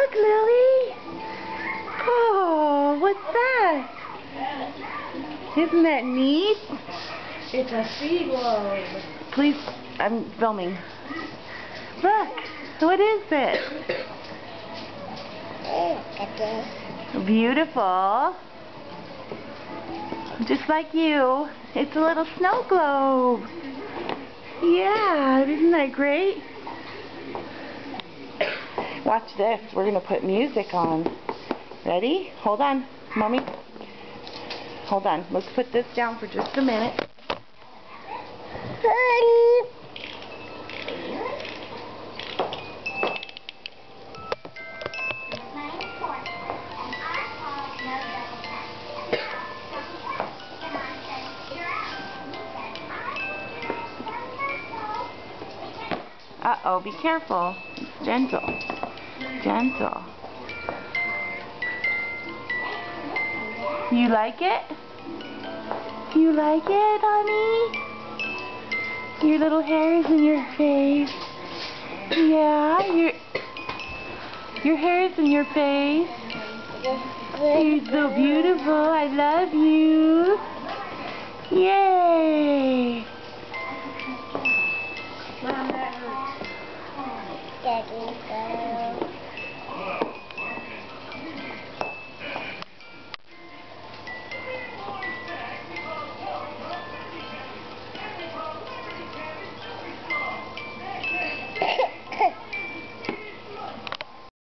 Look, Lily. Oh, what's that? Isn't that neat? It's a sea globe. Please, I'm filming. Look, what is it? Beautiful. Just like you. It's a little snow globe. Yeah, isn't that great? Watch this. We're going to put music on. Ready? Hold on, Mommy. Hold on. Let's put this down for just a minute. Uh-oh, be careful. It's gentle. Gentle. You like it? You like it, honey? Your little hairs in your face. Yeah, your hair's in your face. You're so beautiful. I love you. Yay!